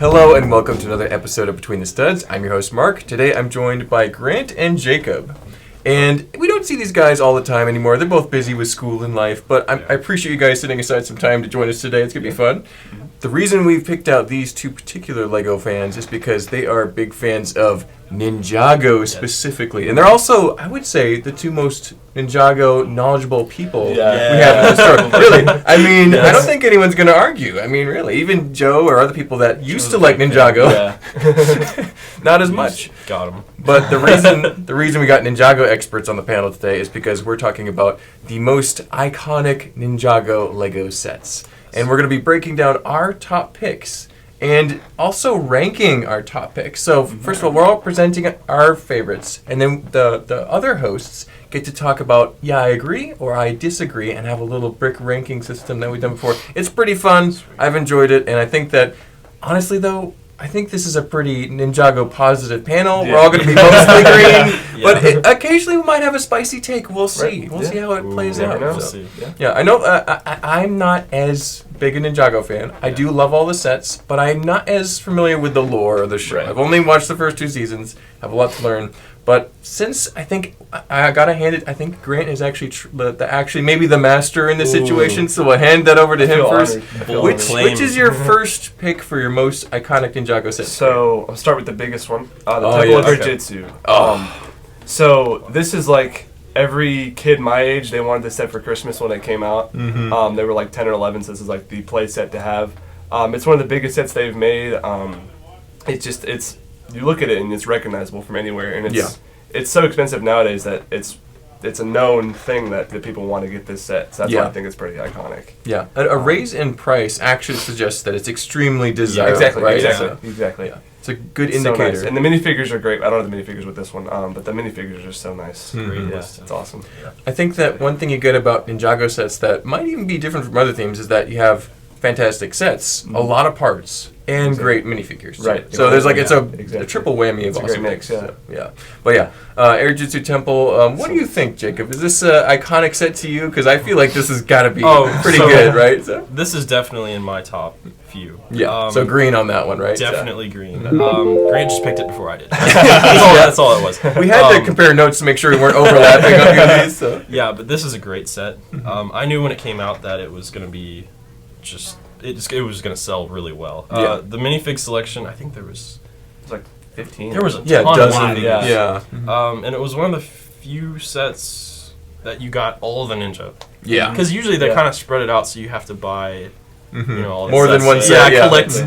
Hello and welcome to another episode of Between the Studs. I'm your host Mark. Today I'm joined by Grant and Jacob. And we don't see these guys all the time anymore. They're both busy with school and life, but I appreciate you guys setting aside some time to join us today. It's going to be fun. The reason we've picked out these two particular LEGO fans is because they are big fans of Ninjago specifically. And they're also, I would say, the two most Ninjago knowledgeable people we have in the store. Really, I mean, I don't think anyone's going to argue. I mean, really, even Joe or other people that used to like Ninjago, not as much. Got him. But the reason we got Ninjago experts on the panel today is because we're talking about the most iconic Ninjago LEGO sets. And we're going to be breaking down our top picks and also ranking our top picks. So first of all, we're all presenting our favorites, and then the other hosts get to talk about, I agree or I disagree, and have a little brick ranking system that we've done before. It's pretty fun. I've enjoyed it, and I think that, honestly though, I think this is a pretty Ninjago positive panel. We're all going to be mostly green, but occasionally we might have a spicy take. We'll see. We'll see how it plays out. We'll see. I know I'm not as big a Ninjago fan. I do love all the sets, but I'm not as familiar with the lore of the show. I've only watched the first 2 seasons. Have a lot to learn. But since I think I gotta hand it, I think Grant is actually actually maybe the master in this situation, so we'll hand that over to him first. Which is your first pick for your most iconic Ninjago set? So I'll start with the biggest one, the Temple of Jujitsu. So this is like every kid my age, they wanted this set for Christmas when it came out. They were like 10 or 11, so this is like the play set to have. It's one of the biggest sets they've made. It's you look at it and it's recognizable from anywhere, and it's so expensive nowadays that it's a known thing that people want to get this set. So that's why I think it's pretty iconic. Yeah, a raise in price actually suggests that it's extremely desirable. Exactly. Yeah. It's a good indicator. Nice. And the minifigures are great. I don't have the minifigures with this one, but the minifigures are so nice. It's awesome. I think that one thing you get about Ninjago sets that might even be different from other themes is that you have fantastic sets, a lot of parts, and great minifigures. Right. So there's it's a triple whammy of awesome mix. But Air Jitsu Temple, what do you think, Jacob? Is this an iconic set to you? Because I feel like this has got to be pretty good, right? So. This is definitely in my top few. Yeah, so green on that one, right? Definitely green. Grant just picked it before I did. That's all it was. We had to compare notes to make sure we weren't overlapping on any of these. So. Yeah, but this is a great set. I knew when it came out that it was going to be it was going to sell really well. The minifig selection, I think there was like 15. There was a ton of minifigures. And it was one of the few sets that you got all the ninja. Yeah. Because usually they kind of spread it out, so you have to buy all the more sets. than one set. Yeah, collect.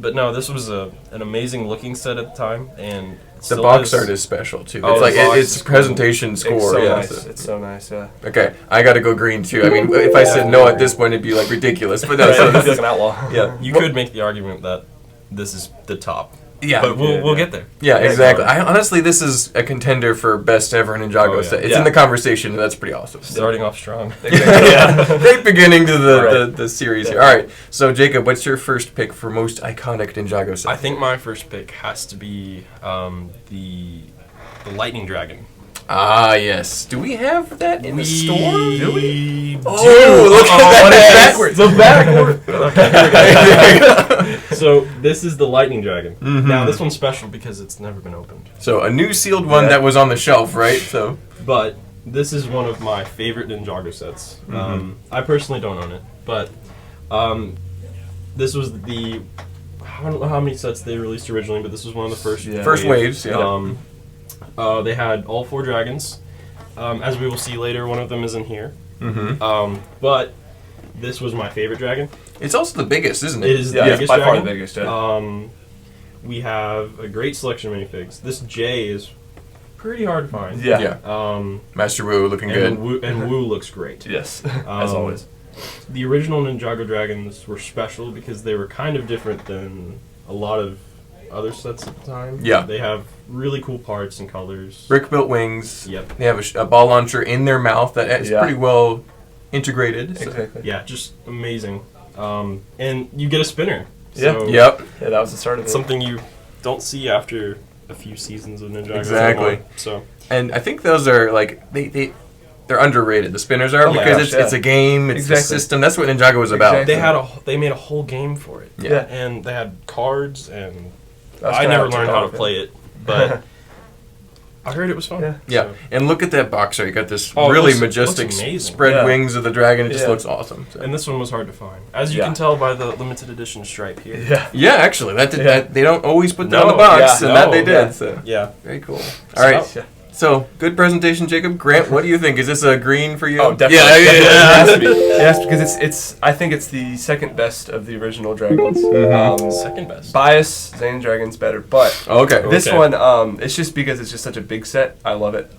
But no, this was an amazing looking set at the time, and the box art is special too. It's like it's presentation score. It's so nice. It's so nice. Yeah. Okay, I got to go green too. I mean, if I said no at this point, it'd be like ridiculous. But no, so this is like an outlaw. Yeah, you could make the argument that this is the top. Yeah, but we'll get there. Yeah, exactly. Honestly, this is a contender for best ever Ninjago set. It's in the conversation, and that's pretty awesome. Starting off strong. Great beginning to the series here. All right, so Jacob, what's your first pick for most iconic Ninjago set? I think my first pick has to be the Lightning Dragon. Ah, yes. Do we have that in the store? Do we? Look at that. Backwards. The backward. Okay, so this is the Lightning Dragon. Now this one's special because it's never been opened. So a new sealed one that was on the shelf, right? So, but this is one of my favorite Ninjago sets. I personally don't own it, but this was I don't know how many sets they released originally, but this was one of the first waves. They had all 4 dragons. As we will see later, one of them is in here. But this was my favorite dragon. It's also the biggest, isn't it? It is the biggest by dragon. far the biggest. Yeah. We have a great selection of minifigs. This J is pretty hard to find. Yeah. Master Wu looking good. Wu looks great. Yes, as always. The original Ninjago dragons were special because they were kind of different than a lot of other sets at the time. Yeah. They have really cool parts and colors. Brick-built wings. Yep. They have a ball launcher in their mouth that is pretty well integrated. So. Exactly. Yeah, just amazing. And you get a spinner. So Yeah, that was the start of it. Something you don't see after a few seasons of Ninjago. Exactly. Anymore, so. And I think those are like they they're underrated. The spinners are because it's a game, it's a system. That's what Ninjago was about. They made a whole game for it. Yeah. And they had cards, and I never learned how to play it, but I heard it was fun. Yeah. So. And look at that box art. You got this really majestic spread wings of the dragon. It just looks awesome. So. And this one was hard to find, as you can tell by the limited edition stripe here. Yeah, actually, that they don't always put that on the box, and that they did. So. Yeah. Very cool. All right. So, good presentation, Jacob. Grant, what do you think? Is this a green for you? Oh, definitely. It has to be. Yes, because it's. I think it's the second best of the original dragons. Second best. Bias, Zane Dragon's better, but this one, it's just because it's just such a big set. I love it.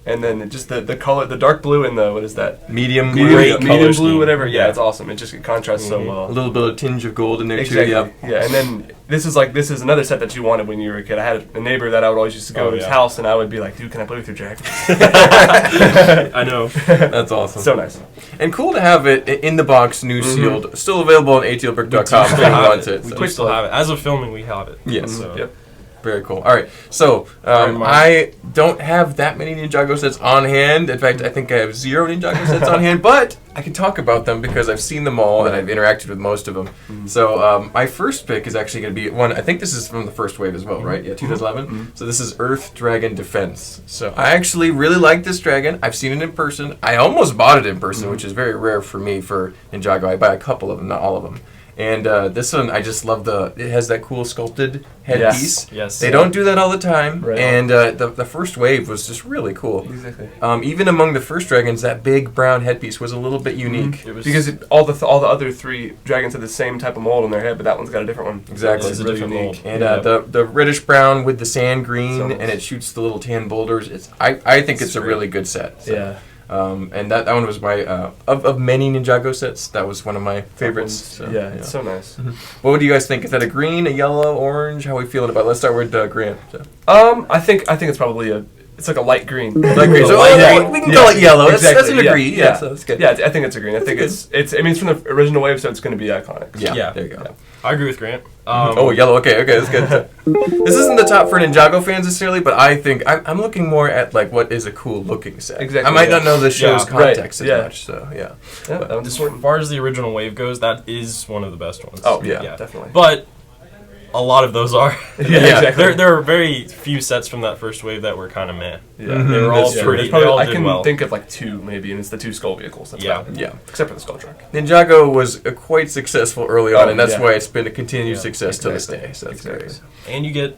And then just the color, the dark blue and the, what is that? Medium blue, whatever. Yeah, it's awesome. It just contrasts so well. A little bit of tinge of gold in there too. Yeah, and then this is another set that you wanted when you were a kid. I had a neighbor that I would always used to go to his house, and I would be like, dude, can I play with your dragon? I know. That's awesome. So nice. And cool to have it in the box, new sealed. Still available on atlbrick.com if anyone wants it. We still have it. As of filming, we have it. Yes. So. Yep. Very cool. All right, so I don't have that many Ninjago sets on hand. In fact, I think I have 0 Ninjago sets on hand, but I can talk about them because I've seen them all and I've interacted with most of them. So my first pick is actually going to be one, I think this is from the first wave as well, right? Yeah, 2011. So this is Earth Dragon Defense. So I actually really like this dragon. I've seen it in person. I almost bought it in person, which is very rare for me for Ninjago. I buy a couple of them, not all of them. And this one, I just love it has that cool sculpted headpiece. Yes. They don't do that all the time. Right. And the first wave was just really cool. Exactly. Even among the first dragons, that big brown headpiece was a little bit unique. It was because all the other 3 dragons had the same type of mold on their head, but that one's got a different one. Exactly. It's a different mold. And the reddish brown with the sand green, and it shoots the little tan boulders. I think it's a really good set. So. Yeah. And that one was my of many Ninjago sets. That was one of my favorites. So, it's so nice. What do you guys think? Is that a green, a yellow, orange? How are we feeling about it? Let's start with Grant. So. I think it's probably it's like a light green. Light green. So we can call it yellow. Exactly. That's an agree. Yeah, so that's good. Yeah, I think it's a green. I think it's I mean, it's from the original wave, so it's going to be iconic. Yeah. There you go. Yeah. I agree with Grant. Yellow. Okay, that's good. This isn't the top for Ninjago fans necessarily, but I think I'm looking more at like what is a cool looking set. Exactly. I might not know the show's context as Yeah. much, so yeah. As far as the original wave goes, that is one of the best ones. Oh yeah, definitely. But a lot of those are. Exactly. There are very few sets from that first wave that were kind of meh. Yeah. They were all pretty. They all I did can well. think of like 2 maybe, and it's the 2 skull vehicles. That's about it. Yeah. Except for the skull truck. Ninjago was quite successful early on, and that's why it's been a continued success to this day. So that's great. And you get,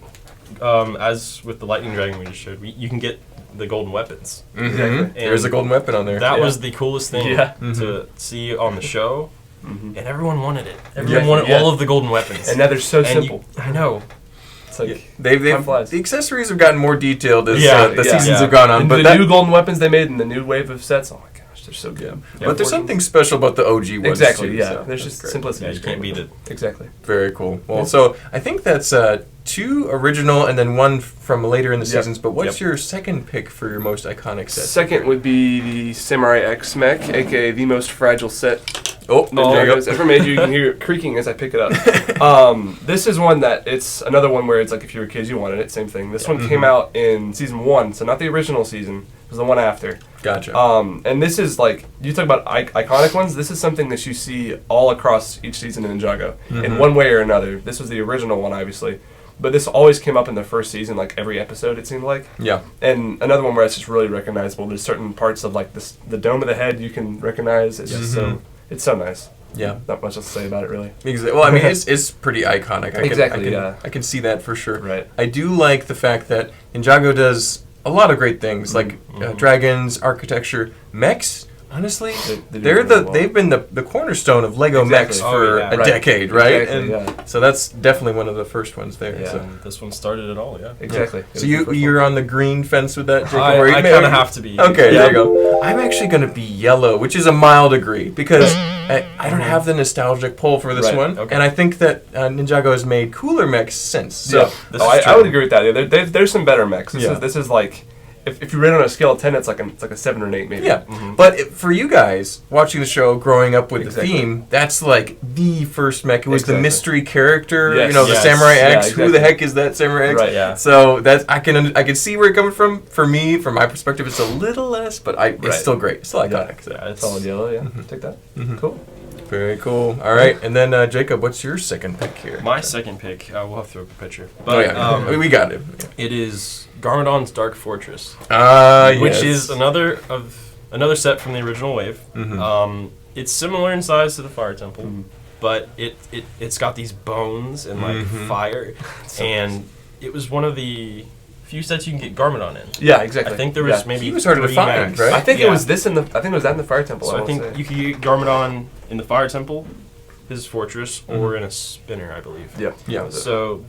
as with the lightning dragon we just showed, you can get the golden weapons. Exactly. There's a golden weapon on there. That was the coolest thing to see on the show, and everyone wanted it. Everyone wanted all of the golden weapons. And now they're so simple. I know. It's like the accessories have gotten more detailed as the seasons have gone on. And but the new golden weapons they made in the new wave of sets, oh my gosh, they're so good. But there's something special about the OG ones. Exactly, too, yeah. so There's just simplicity. Yeah, you can't beat it. Exactly. Very cool. Well, so I think that's 2 original and then 1 from later in the seasons. But what's your second pick for your most iconic set? Second would be the Samurai X Mech, aka the most fragile set. Ninjago's ever made. You can hear it creaking as I pick it up. This is one that it's another one where it's like if you were kids you wanted it. Same thing. This one came out in season 1, so not the original season. It was the one after. Gotcha. And this is like you talk about iconic ones. This is something that you see all across each season in Ninjago in one way or another. This was the original one, obviously. But this always came up in the first season, like every episode, it seemed like. Yeah. And another one where it's just really recognizable. There's certain parts of like this, the dome of the head you can recognize. It's just it's so nice. Yeah. Not much else to say about it, really. Well, I mean, it's pretty iconic. I can see that for sure. Right. I do like the fact that Ninjago does a lot of great things, like dragons, architecture, mechs. Honestly, they've been the cornerstone of Lego mechs for a decade, right? Exactly, so that's definitely one of the first ones there. Yeah. So. This one started it all, Exactly. So you're on the green fence with that, Jacob? I kind of have to be. Okay, there you go. I'm actually going to be yellow, which is a mild agree, because I don't have the nostalgic pull for this one, and I think that Ninjago has made cooler mechs since. So I would agree with that. There's some better mechs. This is like. if you rate on a scale of 10, it's like a 7 or an 8 maybe. Yeah, but for you guys watching the show, growing up with the theme, that's like the first mech. It was the mystery character, the Samurai X. Who the heck is that Samurai X? Right. Yeah. So that's I can see where you're coming from. For me, from my perspective, it's a little less, but it's still great. It's still iconic. So. Yeah, it's solid yellow. Yeah, take that. Cool. Very cool. All right, and then Jacob, what's your second pick here? My second pick, we'll have to throw up a picture. But, we got it. It is Garmadon's Dark Fortress, which is another set from the original wave. It's similar in size to the Fire Temple, but it's got these bones and like fire, and it was one of the few sets you can get Garmadon in. Yeah, exactly. I think there was maybe he was hard to find, right? I think it was this I think it was that in the Fire Temple. So I think you could get Garmadon in the Fire Temple, his fortress, or in a spinner, I believe. Yeah. So,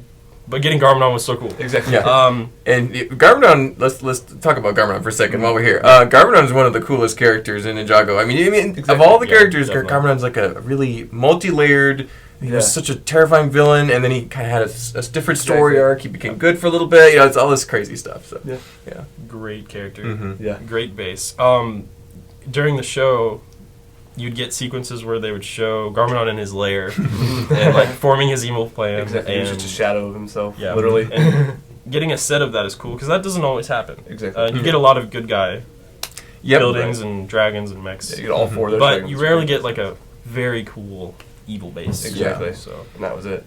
but getting Garmadon was so cool. Exactly. Yeah. And Garmadon, let's talk about Garmadon for a second while we're here. Garmadon is one of the coolest characters in Ninjago. I mean, of all the characters, Garmadon's like a really multi-layered. He was such a terrifying villain, and then he kind of had a different story arc. He became good for a little bit. It's all this crazy stuff. So yeah. Great character. Yeah. Great base. During the show, you'd get sequences where they would show Garmadon in his lair and like forming his evil plan. Exactly. And he was just a shadow of himself. Yeah. Literally. And getting a set of that is cool because that doesn't always happen. Exactly. You get a lot of good guy buildings and dragons and mechs. Yeah, you get all 4 of those. But you rarely get like a very cool evil base. Exactly. So and that was it.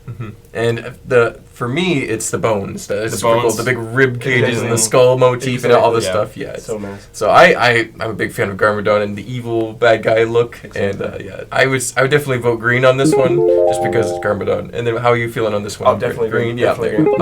And for me, it's the bones. That's the bones, cool. The big rib cages and the skull motif and all this stuff. Yeah, so nice. So I'm a big fan of Garmadon and the evil bad guy look. And I would definitely vote green on this one just because it's Garmadon. And then how are you feeling on this one? Oh, definitely green. Definitely green.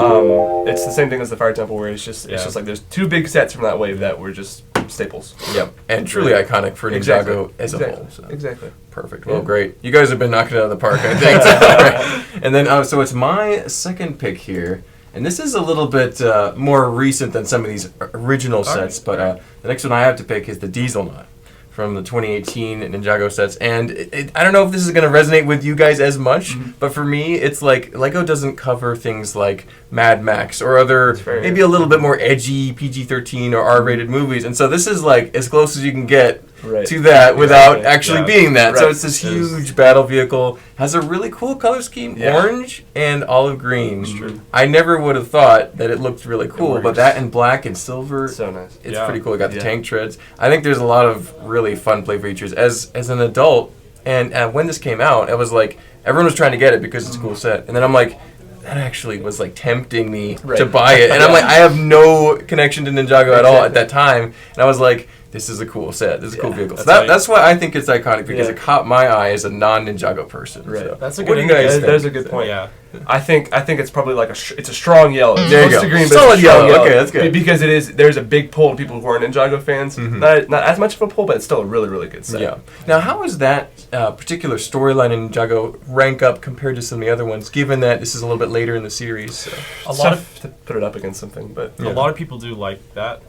It's the same thing as the Fire Temple, where it's just like there's 2 big sets from that wave that were just staples. Yep. And truly iconic for Ninjago as a whole. So. Exactly. Perfect. Well, great. You guys have been knocking it out of the park, I think. And then, so it's my second pick here. And this is a little bit more recent than some of these original sets. But the next one I have to pick is the Diesel Naut from the 2018 Ninjago sets. And I don't know if this is going to resonate with you guys as much, but for me, it's like LEGO doesn't cover things like Mad Max or other, maybe a little bit more edgy PG-13 or R-rated movies. And so this is like as close as you can get to that without actually being that. So it's this huge battle vehicle. Has a really cool color scheme, orange and olive green. I never would have thought that it looked really cool, but that in black and silver, so nice. It's pretty cool. It got the tank treads. I think there's a lot of really fun play features. As an adult, and when this came out, I was like, everyone was trying to get it because it's a cool set. And then I'm like, that actually was like tempting me to buy it. And I'm like, I have no connection to Ninjago at all at that time. And I was like, this is a cool set. This is a cool vehicle. So that's why I think it's iconic, because it caught my eye as a non-Ninjago person. Right. So. That's a good. What do you guys think? That's a good point. Yeah. I think it's probably like it's a strong yellow. There you go. Green, solid yellow. Okay, that's good. Because there's a big pull to people who aren't Ninjago fans. Not as much of a pull, but it's still a really, really good set. Yeah. Now, how does that particular storyline in Ninjago rank up compared to some of the other ones, given that this is a little bit later in the series? So. A lot of to put it up against something, but a lot of people do like that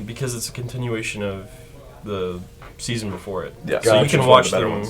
because it's a continuation of the season before it. Yeah. So you can watch them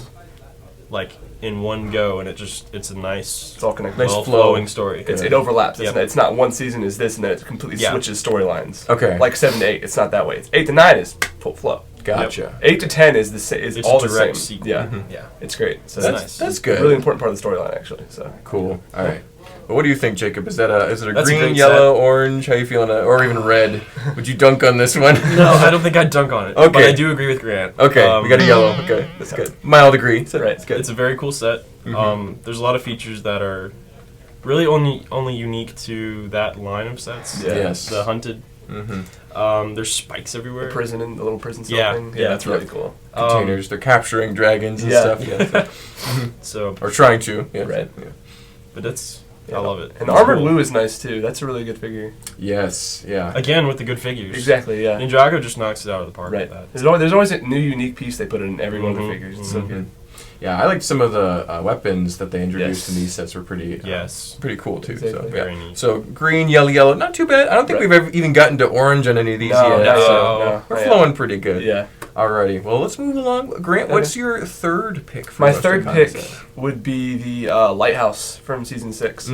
like in one go, and it's a nice, it's all connected, well flowing story. It overlaps. It's not one season is this and then it completely switches storylines. Okay. Like 7 to 8, it's not that way. It's 8 to 9 is full flow. Gotcha. 8 to 10 is it's all the same. Sequel. Yeah. Yeah. It's great. So that's nice. That's good. A really important part of the storyline, actually. So cool. All right. Well, what do you think, Jacob? Is it a That's green, yellow, orange? How you feeling? Or even red? Would you dunk on this one? No, I don't think I'd dunk on it. Okay. But I do agree with Grant. Okay, we got a yellow. Okay, that's good. Mild agree. So right. It's good. It's a very cool set. There's a lot of features that are really only unique to that line of sets. Yeah. Yes. The hunted. There's spikes everywhere. The little prison cell thing. Yeah, that's really cool. Containers. They're capturing dragons and stuff. Yeah. So. Or trying to. Yeah. Right. Yeah. But that's. I love it. And Armored Blue is nice too. That's a really good figure. Yes. Yeah. Again with the good figures. Exactly. Yeah. Ninjago just knocks it out of the park. Right. With that. There's always a new unique piece they put in every one of the figures. It's so good. Yeah, I liked some of the weapons that they introduced in these sets were pretty pretty cool too. Exactly. So very neat. So green, yellow, not too bad. I don't think we've ever even gotten to orange on any of these yet. No. We're flowing pretty good. Yeah. Alrighty. Well, let's move along. Grant, what's your third pick for my third pick would be the Lighthouse from season 6.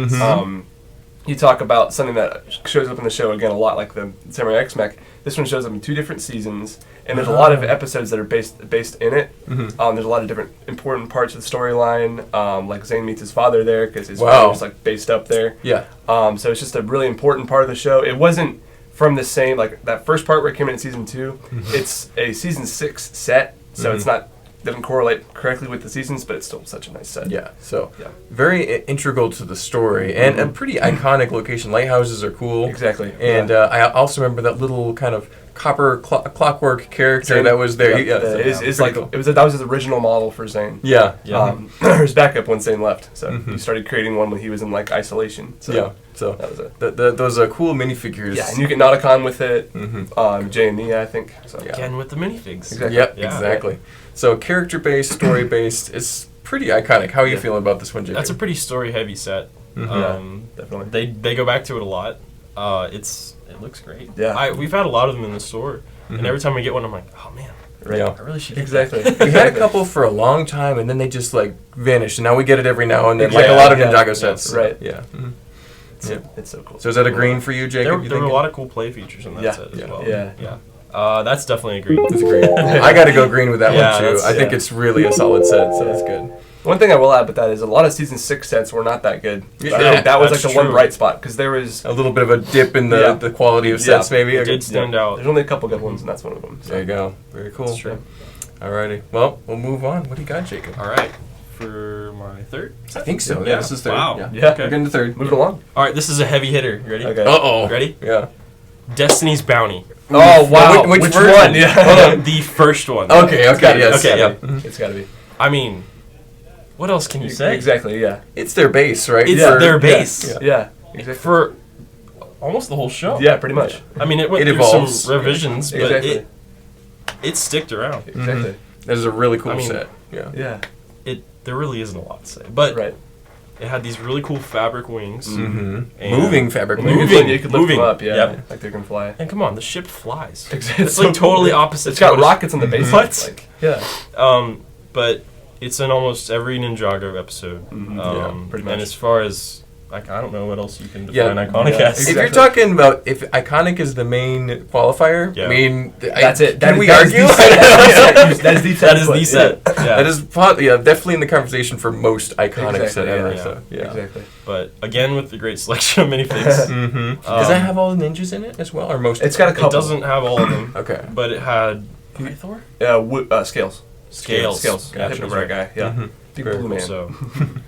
You talk about something that shows up in the show again a lot, like the Samurai X Mech. This one shows up in 2 different seasons, and there's a lot of episodes that are based in it. There's a lot of different important parts of the storyline, like Zayn meets his father there because his father's like based up there. Yeah. So it's just a really important part of the show. It wasn't from the same, like that first part where it came in season 2. It's a season 6 set, so it's not. Doesn't correlate correctly with the seasons, but it's still such a nice set. Yeah, so very integral to the story and a pretty iconic location. Lighthouses are cool. Exactly. And I also remember that little kind of copper clockwork character that was there. It's like cool. That was his original model for Zayn. Yeah. His backup when Zayn left. So he started creating one when he was in like isolation. So so that was it. Those cool minifigures. Yeah, and you get Nauticon with it. Jay and Nia, I think. So. Again with the minifigs. Exactly. Yep, exactly. So character-based, story-based, it's pretty iconic. How are you feeling about this one, Jacob? That's a pretty story-heavy set. Definitely. They go back to it a lot. It looks great. Yeah. We've had a lot of them in the store, and every time we get one, I'm like, oh man, I really should get that. We had a couple for a long time, and then they just like vanished, and now we get it every now and then, like a lot of Ninjago sets. Right. Yeah. It's so cool. So is that a green for you, Jacob? There were a lot of cool play features in that set as well. Yeah. That's definitely a green. It's green. I got to go green with that one too. I think yeah. it's really a solid set, so that's good. One thing I will add with that is a lot of season 6 sets were not that good. Yeah, I think that was like that's the one true. bright spot because there was A little bit of a dip in the quality of sets, maybe. It did stand out. There's only a couple good ones, and that's one of them. So. There you go. Very cool. That's true. Alrighty. Well, we'll move on. What do you got, Jacob? All right, for my third. I think so. Yeah. Yeah, this is third. Wow. Yeah. Yeah. We're getting to third. Moving along. All right, this is a heavy hitter. You ready? Okay. Uh-oh. Ready? Yeah. Destiny's Bounty. Oh wow! Which Which version? one? Yeah. Hold on, the first one. Okay, gotta be. yes. Okay, yeah. It's got to be. I mean, what else can you say? Exactly. Yeah. It's their base, right? It's For- their base. Yeah. Exactly. For almost the whole show. Yeah, pretty much. I mean, it went It through evolves. some revisions, but Exactly. it sticked around. Exactly. That is a really cool I mean, set. Yeah. Yeah. There really isn't a lot to say, but Right. it had these really cool fabric wings. Mm-hmm. And Moving fabric. Moving. You could lift them up. Yeah. Yep. Like they can fly. And come on, the ship flies. Exactly. It's like totally opposite. It's got to what rockets on the base. What? Like, yeah. But it's in almost every Ninjago episode. Pretty much. And as far as like, I don't know what else you can Yeah. define iconic Yeah. as. If you're talking about if iconic is the main qualifier, Yeah. I mean, That's it. Can we that is argue? the set. That is the set. That is the set. Yeah. That is definitely in the conversation for most iconic set ever. yeah. So, yeah. Exactly. But again, with the great selection of minifigs. Mm-hmm. Does that have all the ninjas in it as well, or most? It's got a It couple. doesn't have all of them, Okay. but it had Pythor? Scales. Scales. Gotcha. Hypnobrat guy. Yeah. Mhm. Big Very blue cool. man. So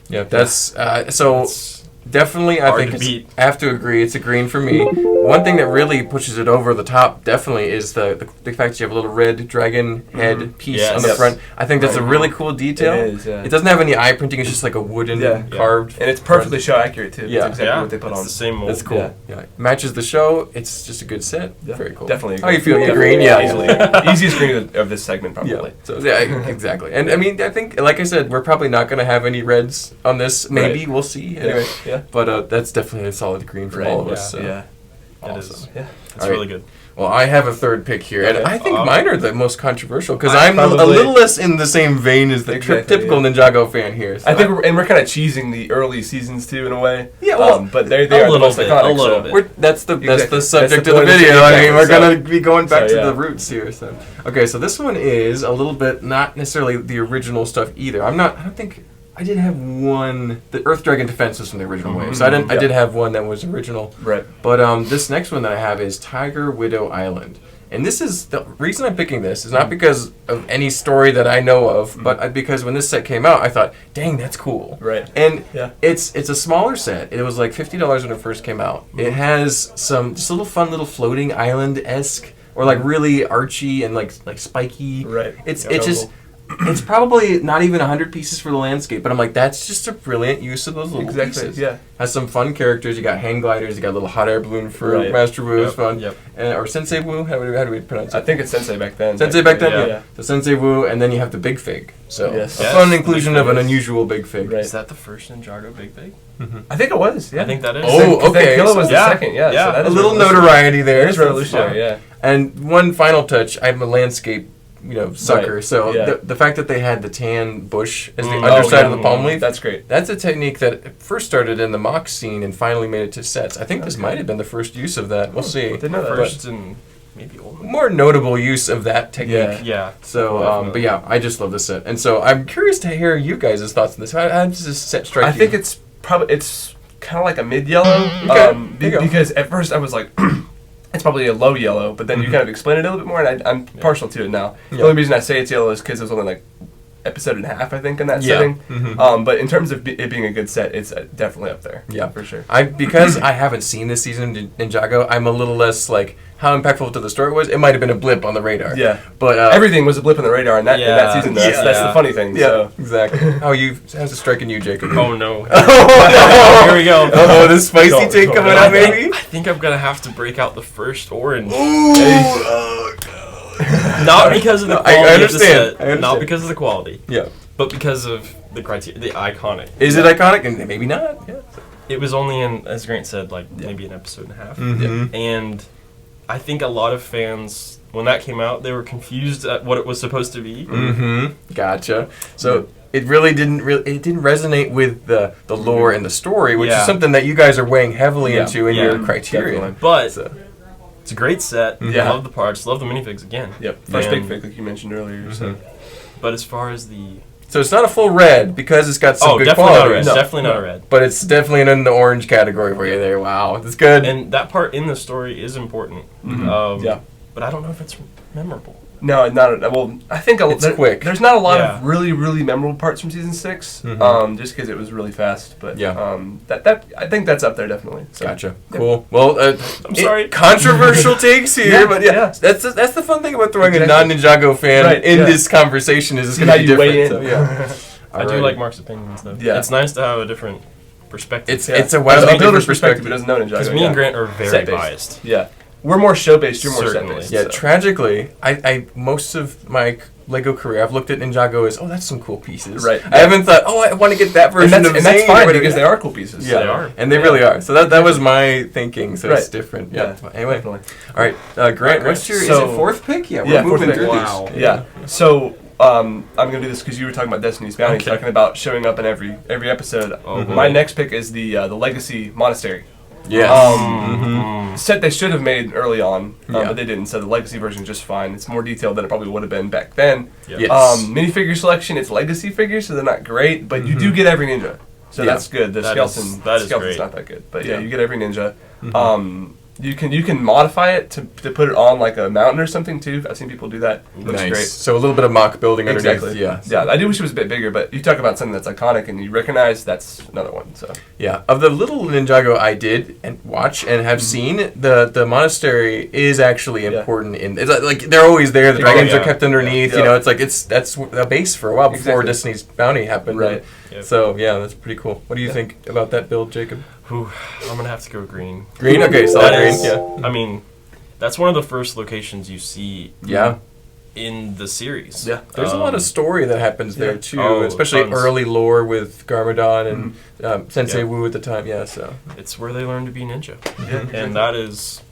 Yeah, that's so. it's Definitely, I hard think to it's, beat. I have to agree, it's a green for me. One thing that really pushes it over the top, definitely, is the fact that you have a little red dragon head piece Yes. on the Yes. front. I think that's a really cool detail. It is, yeah. It doesn't have any eye printing, it's just like a wooden carved. And it's perfectly show accurate too. Yeah. That's exactly yeah, what they put it's on. the same mold. That's cool. Yeah. Yeah. Matches the show, it's just a good set. Yeah. Very cool. Definitely. How you feel? You Definitely. green? Yeah. Easily. Easiest green of this segment, probably. Yeah. So yeah, exactly. And I mean, I think, like I said, we're probably not going to have any reds on this. Maybe Right. we'll see. Anyway, Yeah. but that's definitely a solid green for all of us. So. Yeah. It Awesome. is. Yeah. It's All really right. good. Well, I have a third pick here, and Okay. I think mine are the most controversial because I I'm a probably- little less in the same vein as the Exactly, typical Ninjago fan here. So I think we're kind of cheesing the early seasons too in a way. Yeah, well, but they a are the little most bit, iconic. a little so. bit. that's the Exactly. subject That's the of the point of the video. I mean, exactly, we're so- gonna be going back so, to yeah. the roots here. So okay, so this one is a little bit not necessarily the original stuff either. I don't think I did have one. The Earth Dragon Defense was from the original wave, so I Yeah. did have one that was original. Right. But this next one that I have is Tiger Widow Island. And this is the reason I'm picking this is not because of any story that I know of, but because when this set came out, I thought, "Dang, that's cool!" Right. And Yeah. it's a smaller set. It was like $50 when it first came out. It has some just a little fun, little floating island-esque, or like really archy and like spiky. Right. It's Yeah. just. It's probably not even 100 pieces for the landscape, but I'm like, that's just a brilliant use of those little Exactly. pieces. Yeah. Has some fun characters. You got hang gliders. You got a little hot air balloon for Right. Master Wu. Is Yep, fun. yep. Or Sensei Wu. How do we pronounce it? I think it's Sensei back then. Sensei back then. Yeah. Yeah. So Sensei Wu, and then you have the big fig. So Yes. a Yes, fun the inclusion big of an fig. unusual big fig. Right. Is that the first Ninjago Big Big? I think it was. Yeah. I think that is. Oh, Because okay. Killa was So the yeah. second. Yeah. Yeah. So that a is little revolutionary. notoriety there. It is so that's revolutionary. fun. Yeah. And one final touch. I'm a landscape, sucker. Right. So Yeah. the fact that they had the tan bush as the Mm. underside Oh, of the yeah. palm leaf. That's great. That's a technique that first started in the mock scene and finally made it to sets. I think this might have been the first use of that. We'll see. Didn't know that. First and maybe only. more notable use of that technique. Yeah. So, but yeah, I just love this set, and so I'm curious to hear you guys' thoughts on this. How does this set strike you? I think it's kind of like a mid yellow. Because at first I was like, it's probably a low yellow, but then you kind of explain it a little bit more, and I'm partial to it now. The only reason I say it's yellow is because it was only like episode and a half, I think, in that setting. But in terms of it being a good set, it's definitely up there. Yeah, for sure. Because I haven't seen this season in Ninjago, I'm a little less like how impactful to the story was. It might have been a blip on the radar. Yeah, but everything was a blip on the radar in that season. Though. That's the funny thing. Yeah, so. exactly. How's it striking you, Jacob? Oh no! Here we go. Oh, this spicy take coming out, maybe. I think I'm gonna have to break out the first orange. Ooh. Not because of the quality I understand. of the set, not because of the quality. Yeah. But because of the criteria, the iconic. Is it iconic? And maybe not. Yeah. It was only in, as Grant said, like maybe an episode and a half. Mm-hmm. And I think a lot of fans, when that came out, they were confused at what it was supposed to be. Mm-hmm. Gotcha. So it really didn't resonate with the lore and the story, which is something that you guys are weighing heavily into in your criteria. Definitely. But it's a great set. Yeah. I love the parts. Love the minifigs again. Yep. First big fig, like you mentioned earlier. So. But as far as the... So it's not a full red because it's got some good definitely qualities. Not red. No, definitely not a red. But it's definitely in the orange category for you there. Wow, that's good. And that part in the story is important. But I don't know if it's memorable. No, not well. I think it's quick. There's not a lot of really, really memorable parts from season 6, just because it was really fast. But that I think that's up there definitely. So, gotcha. Cool. Well, I'm sorry. Controversial takes here, but that's the fun thing about throwing a non-Ninjago fan in this conversation is it's going to be different. So, I do like Mark's opinions though. Yeah, it's nice to have a different perspective. It's a wildly different perspective. Who doesn't know Ninjago? Because me and Grant are very biased. Yeah. We're more show-based, you're more set-based. Yeah, tragically, I most of my Lego career, I've looked at Ninjago as, that's some cool pieces. Right. I haven't thought, I want to get that version of Zane. And that's fine, because they are cool pieces. Yeah, they are. And they really are. So that was my thinking, so it's different. Yeah. Anyway. Definitely. All right, Grant, what's your, is it fourth pick? Yeah, we're moving through these. Yeah. So, I'm going to do this because you were talking about Destiny's Bounty, talking about showing up in every episode. My next pick is the Legacy Monastery. Yes. Set they should have made early on, but they didn't. So the Legacy version is just fine. It's more detailed than it probably would have been back then. Yes. Minifigure selection, it's Legacy figures, so they're not great, but you do get every ninja. So that's good. The skeleton's not that good. But you get every ninja. You can modify it to put it on like a mountain or something too. I've seen people do that. It looks great. So a little bit of mock building underneath. Exactly. Yeah. I do wish it was a bit bigger, but you talk about something that's iconic and you recognize, that's another one. So of the little Ninjago I did and watch and have seen, the monastery is actually important. It's like they're always there. The dragons are kept underneath. You know, it's like that's a base for a while before Destiny's Bounty happened. Right. So that's pretty cool. What do you think about that build, Jacob? I'm gonna have to go green. Green, okay, solid green. I mean, that's one of the first locations you see. In the series. Yeah, there's a lot of story that happens there too, especially early lore with Garmadon and Sensei Wu at the time. Yeah, so it's where they learn to be ninja, and that is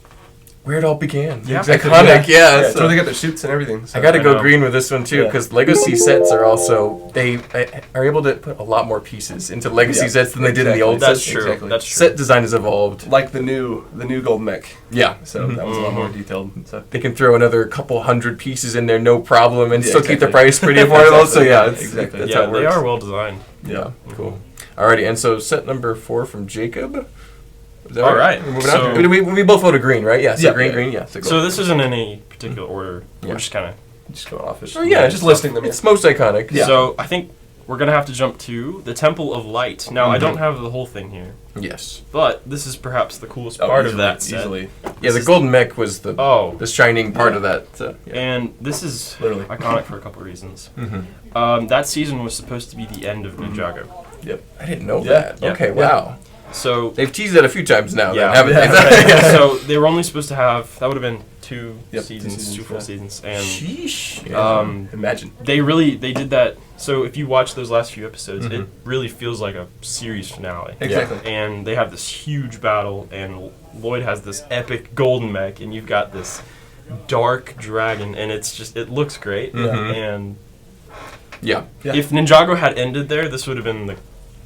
where it all began. Yeah, exactly. Iconic. It's where they got their suits and everything. So. I got to go green with this one too, because Legacy sets are also they are able to put a lot more pieces into Legacy sets than they did in the old That's sets. True. Exactly. That's true. Set design has evolved. Like the new Golden Mech. Yeah. So that was a lot more detailed. So they can throw another couple hundred pieces in there, no problem, and still keep the price pretty affordable. So that's how it works. They are well designed. Yeah. Cool. Alrighty, and so set number 4 from Jacob. All right. So we both voted green, right? Yeah. So green. Yeah. So this isn't in any particular order. We're just kind of going off it. Just listing them. It's most iconic. Yeah. So I think we're gonna have to jump to the Temple of Light. Now I don't have the whole thing here. Yes. But this is perhaps the coolest part of that set. Easily. Yeah, the Golden Mech was the shining part of that. So, and this is literally iconic for a couple of reasons. That season was supposed to be the end of Ninjago. Yep. I didn't know that. Okay. Wow. So they've teased that a few times now. Yeah. Then, haven't they? So they were only supposed to have that would have been 2 seasons, 2 full seasons, and sheesh. Imagine they did that. So if you watch those last few episodes, it really feels like a series finale. Exactly. And they have this huge battle, and Lloyd has this epic golden mech, and you've got this dark dragon, and it looks great. And if Ninjago had ended there, this would have been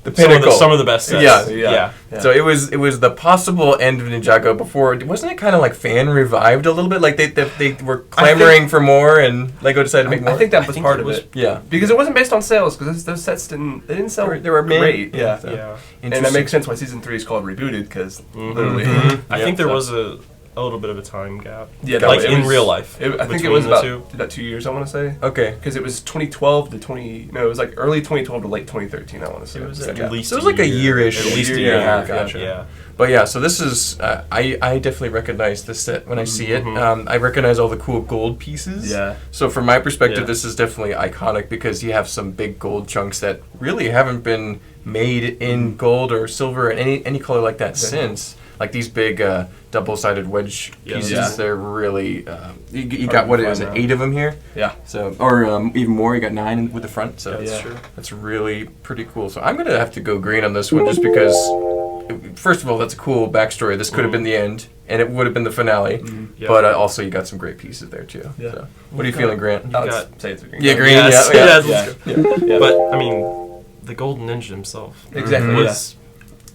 the pinnacle. Some of the best sets. Yeah. So it was the possible end of Ninjago before. Wasn't it kind of like fan revived a little bit? Like they were clamoring for more, and Lego decided to make more. I think that was part of it. Yeah, because it wasn't based on sales. Because those sets didn't sell. They were great. Yeah. So. And that makes sense why season 3 is called Rebooted. Because literally, I think there was a little bit of a time gap. Yeah, like in real life. I think it was about 2 years. I want to say. Okay. Because it was 2012 to 20. No, it was like early 2012 to late 2013. I want to say. It was at least. So it was like a year-ish. At least a year year. and a half. Gotcha. Yeah. But yeah, so this is I definitely recognize this set when I see it. I recognize all the cool gold pieces. Yeah. So from my perspective, this is definitely iconic because you have some big gold chunks that really haven't been made in gold or silver or any color like that since. Like these big double-sided wedge pieces, they're really. You got what is it? 8 of them here. Yeah. So or even more. You got 9 with the front. So that's true. That's really pretty cool. So I'm gonna have to go green on this one just because. First of all, that's a cool backstory. This could have been the end, and it would have been the finale. But also, you got some great pieces there too. Yeah. So, what are you feeling, Grant? Say it's a green. Yeah, green. Yes. Yeah. But I mean, the Golden Ninja himself was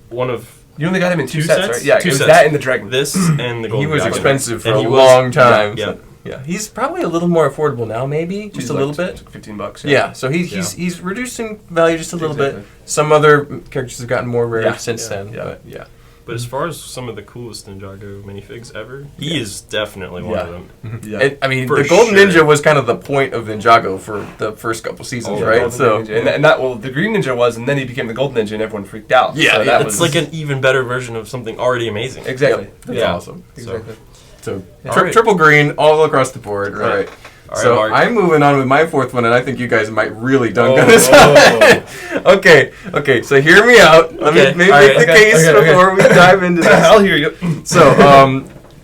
one of. You only got him in 2 sets, right? Yeah, 2 sets. That and the Dragon. This and the Golden. He was Dragon. expensive for a long time. Yeah. Yeah, he's probably a little more affordable now, maybe just a little bit. $15. Yeah, so he's reducing value just a little bit. Some other characters have gotten more rare since then. But yeah. But as far as some of the coolest Ninjago minifigs ever, he is definitely one of them. Yeah. I mean, the Golden Ninja was kind of the point of Ninjago for the first couple seasons, right? So and that the Green Ninja was, and then he became the Golden Ninja, and everyone freaked out. Yeah, so that was like an even better version of something already amazing. Exactly. That's awesome. Exactly. So triple green all across the board. All right. So I'm moving on with my 4th one, and I think you guys might really dunk on this one. Okay. So hear me out. Let me make the case before we dive into this. I'll hear you. So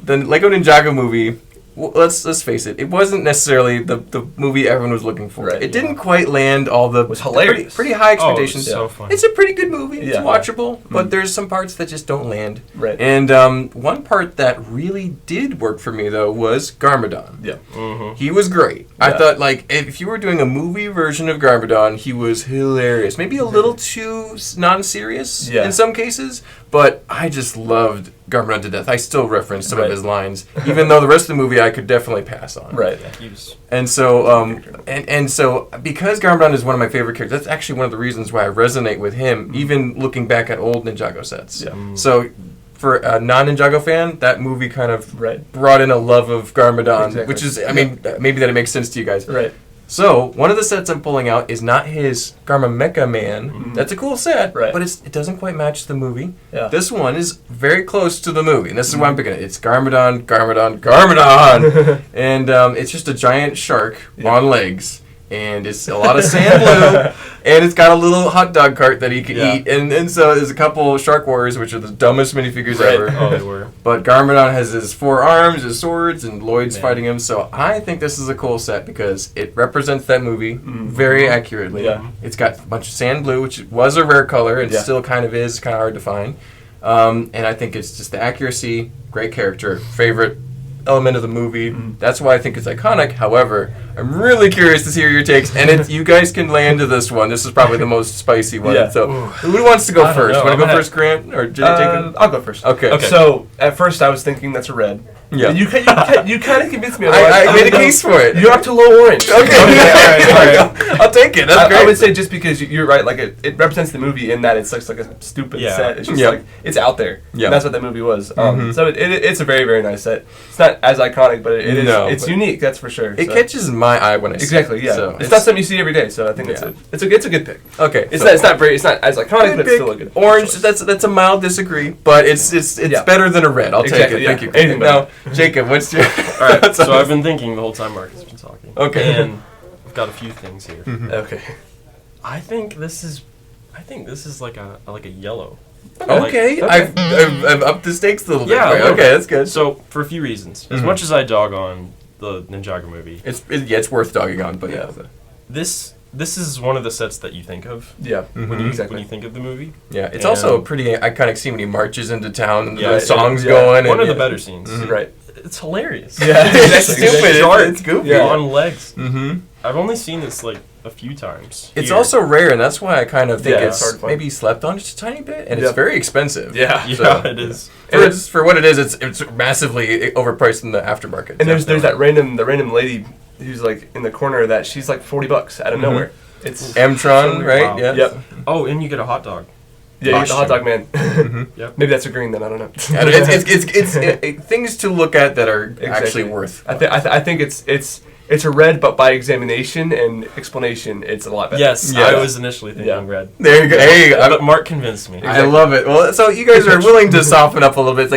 the Lego Ninjago movie. Let's face it. It wasn't necessarily the movie everyone was looking for. Right, it didn't quite land all the. It was hilarious. Pretty high expectations. Oh, it was so fun. It's a pretty good movie. It's watchable, but there's some parts that just don't land. Right. And one part that really did work for me though was Garmadon. Yeah. He was great. I thought like if you were doing a movie version of Garmadon, he was hilarious. Maybe a little too non-serious in some cases, but I just loved Garmadon to death. I still reference some of his lines, even though the rest of the movie I could definitely pass on. Right. Yeah, and so because Garmadon is one of my favorite characters, that's actually one of the reasons why I resonate with him, even looking back at old Ninjago sets. Yeah. So for a non-Ninjago fan, that movie kind of brought in a love of Garmadon, which is, I mean, maybe that it makes sense to you guys. Right. So, one of the sets I'm pulling out is not his Garmamecha Man. That's a cool set, but it doesn't quite match the movie. Yeah. This one is very close to the movie, and this is why I'm picking it. It's Garmadon, Garmadon! And it's just a giant shark on legs. And it's a lot of sand blue, and it's got a little hot dog cart that he can eat. And so there's a couple Shark Warriors, which are the dumbest minifigures ever. Oh, they were. But Garmadon has his 4 arms, his swords, and Lloyd's fighting him. So I think this is a cool set because it represents that movie very accurately. Yeah. It's got a bunch of sand blue, which was a rare color, and still kind of is, kind of hard to find. And I think it's just the accuracy, great character, favorite element of the movie. That's why I think it's iconic. However, I'm really curious to hear your takes, and you guys can lay into this one. This is probably the most spicy one. So, who wants to go first? Want to go first, Grant, or Jacob? I'll go first. Okay. So at first I was thinking that's a red. Yeah. You kind of convinced me. I made a case for it. You're up to low orange. Okay. All right. I'll take it. That's great. I would say just because you're right, like it represents the movie in that it's like a stupid set. It's just like it's out there. Yeah. And that's what that movie was. So it's a very, very nice set. It's not as iconic, but it is. It's unique. That's for sure. It catches my eye when I see it. Exactly. Yeah. So it's not something you see every day. So I think it's a good pick. Okay. It's not as iconic, but it's still a good orange. That's a mild disagree, but it's better than a red. I'll take it. Thank you. Now, Jacob, what's your? All right, so I've been thinking the whole time Marcus has been talking. Okay. And I've got a few things here. Okay. I think this is like a yellow. Okay. I've upped the stakes a little bit. Yeah. Okay, that's good. So for a few reasons, as much as I dog on the Ninjago movie, it's worth dogging on, but This is one of the sets that you think of. Yeah, when you think of the movie. Yeah, it's also a pretty iconic scene when he marches into town and the song's going. One of the better scenes. Right. it's hilarious. Yeah, It's stupid. Shark It's goofy. Yeah. on legs. Mm-hmm. I've only seen this like a few times. It's here. also rare, and that's why I kind of think Yeah, it's it's hard to find. maybe slept on just a tiny bit, and Yep. it's very expensive. Yeah. yeah, So- it is. For what it is, it's massively overpriced in the aftermarket. And there's that random lady who's like in the corner that she's like $40 out of nowhere. It's Mtron, right? Wow. Yeah. Yep. Oh, and you get a hot dog. Yeah, you get the hot dog man. Yep. Maybe that's a green then. I don't know. And it's things to look at that are actually worth. I think it's a red, but by examination and explanation, it's a lot better. Yes, Yeah. I was initially thinking Yeah. red. There you go. Hey, But Mark convinced me. I love it. Well, so you guys are willing to soften up a little bit. It's